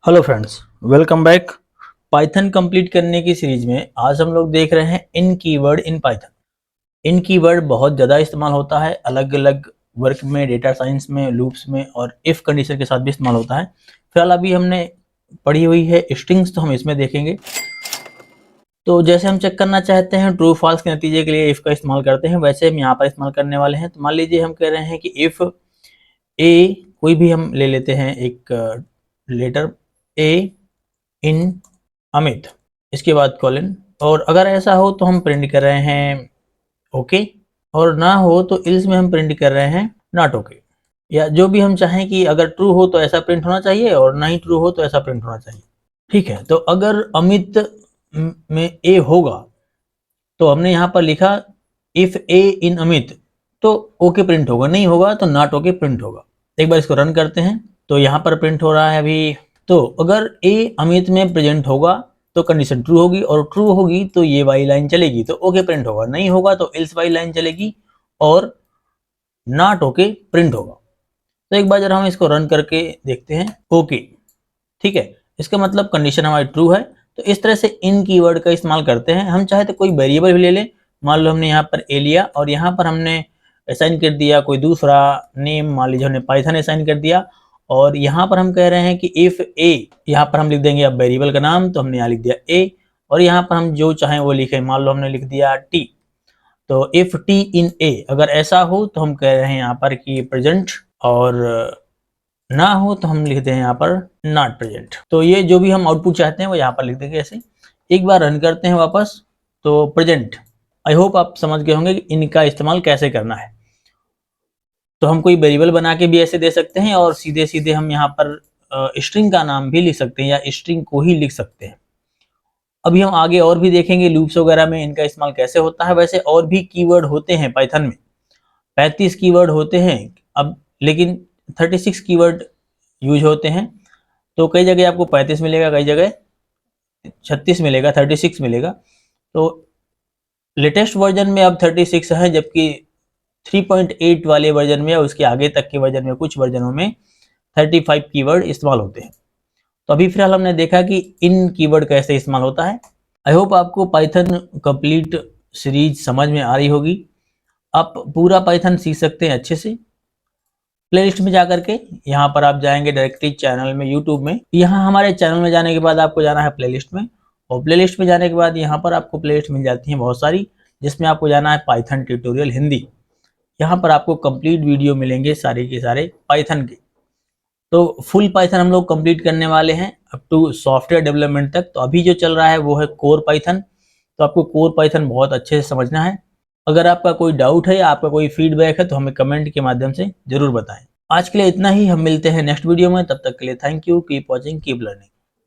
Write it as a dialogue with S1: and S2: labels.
S1: Hello friends, welcome back. Python complete करने की series में आज हम लोग देख रहे हैं in keyword in Python. In keyword बहुत ज़्यादा इस्तेमाल होता है अलग अलग वर्क में, डेटा साइंस में, लूप्स में और इफ़ कंडीशन के साथ भी इस्तेमाल होता है। फिलहाल अभी हमने पढ़ी हुई है स्ट्रिंग्स, तो हम इसमें देखेंगे। तो जैसे हम चेक करना चाहते हैं ट्रू फॉल्स के नतीजे के लिए इफ़ का इस्तेमाल करते हैं, वैसे हम यहाँ पर इस्तेमाल करने वाले हैं। तो मान लीजिए हम कह रहे हैं कि इफ़ ए, कोई भी हम ले लेते हैं एक लेटर ए इन अमित, इसके बाद कॉलन, और अगर ऐसा हो तो हम प्रिंट कर रहे हैं ओके, और ना हो तो इल्स में हम प्रिंट कर रहे हैं नॉट ओके। या जो भी हम चाहें कि अगर ट्रू हो तो ऐसा प्रिंट होना चाहिए और नहीं ट्रू हो तो ऐसा प्रिंट होना चाहिए। ठीक है, तो अगर अमित में ए होगा तो हमने यहाँ पर लिखा इफ ए इन अमित, तो ओके प्रिंट होगा, नहीं होगा तो नॉट ओके प्रिंट होगा। एक बार इसको रन करते हैं तो यहाँ पर प्रिंट हो रहा है अभी। तो अगर ए अमित में प्रेजेंट होगा तो कंडीशन ट्रू होगी, और ट्रू होगी तो ये वाली लाइन चलेगी तो ओके प्रिंट होगा, नहीं होगा तो एल्स वाली लाइन चलेगी और नॉट ओके प्रिंट होगा। तो एक बार जरा हम इसको रन करके देखते हैं। ओके, ठीक है, इसका मतलब कंडीशन हमारी ट्रू है। तो इस तरह से इन कीवर्ड का इस्तेमाल करते हैं। हम चाहे तो कोई वेरिएबल भी ले लें, मान लो हमने यहाँ पर ए लिया और यहाँ पर हमने असाइन कर दिया कोई दूसरा नेम, मान लीजिए हमने पाइथन असाइन कर दिया, और यहाँ पर हम कह रहे हैं कि इफ ए, यहाँ पर हम लिख देंगे अब वेरिएबल का नाम, तो हमने यहाँ लिख दिया ए, और यहाँ पर हम जो चाहें वो लिखें, मान लो हमने लिख दिया टी। तो इफ टी इन ए, अगर ऐसा हो तो हम कह रहे हैं यहाँ पर कि प्रेजेंट, और ना हो तो हम लिखते हैं यहाँ पर नॉट प्रेजेंट। तो ये जो भी हम आउटपुट चाहते हैं वो यहाँ पर लिख देंगे ऐसे। एक बार रन करते हैं वापस, तो प्रेजेंट। आई होप आप समझ गए होंगे कि इनका इस्तेमाल कैसे करना है। तो हम कोई वेरिएबल बना के भी ऐसे दे सकते हैं, और सीधे सीधे हम यहाँ पर स्ट्रिंग का नाम भी लिख सकते हैं या स्ट्रिंग को ही लिख सकते हैं। अभी हम आगे और भी देखेंगे लूप्स वगैरह में इनका इस्तेमाल कैसे होता है। वैसे और भी कीवर्ड होते हैं पाइथन में, 35 कीवर्ड होते हैं अब, लेकिन 36 कीवर्ड यूज होते हैं। तो कई जगह आपको 35 मिलेगा, कई जगह 36 मिलेगा, 36 मिलेगा। तो लेटेस्ट वर्जन में अब 36 है, जबकि 3.8 वाले वर्जन में या उसके आगे तक के वर्जन में, कुछ वर्जनों में 35 कीवर्ड इस्तेमाल होते हैं। तो अभी फिलहाल हमने देखा कि इन कीवर्ड कैसे इस्तेमाल होता है। आई होप आपको पाइथन कंप्लीट सीरीज समझ में आ रही होगी। आप पूरा पाइथन सीख सकते हैं अच्छे से। प्लेलिस्ट में जा करके यहाँ पर आप जाएंगे डायरेक्टली चैनल में, यूट्यूब में। यहाँ हमारे चैनल में जाने के बाद आपको जाना है प्लेलिस्ट में, और प्लेलिस्ट में जाने के बाद यहाँ पर आपको प्लेलिस्ट मिल जाती हैं बहुत सारी, जिसमें आपको जाना है पाइथन ट्यूटोरियल हिंदी। यहाँ पर आपको कंप्लीट वीडियो मिलेंगे सारे के सारे पाइथन के। तो फुल पाइथन हम लोग कंप्लीट करने वाले हैं अप टू सॉफ्टवेयर डेवलपमेंट तक। तो अभी जो चल रहा है वो है कोर पाइथन। तो आपको कोर पाइथन बहुत अच्छे से समझना है। अगर आपका कोई डाउट है या आपका कोई फीडबैक है तो हमें कमेंट के माध्यम से जरूर बताएं। आज के लिए इतना ही, हम मिलते हैं नेक्स्ट वीडियो में। तब तक के लिए thank you, keep watching, keep learning.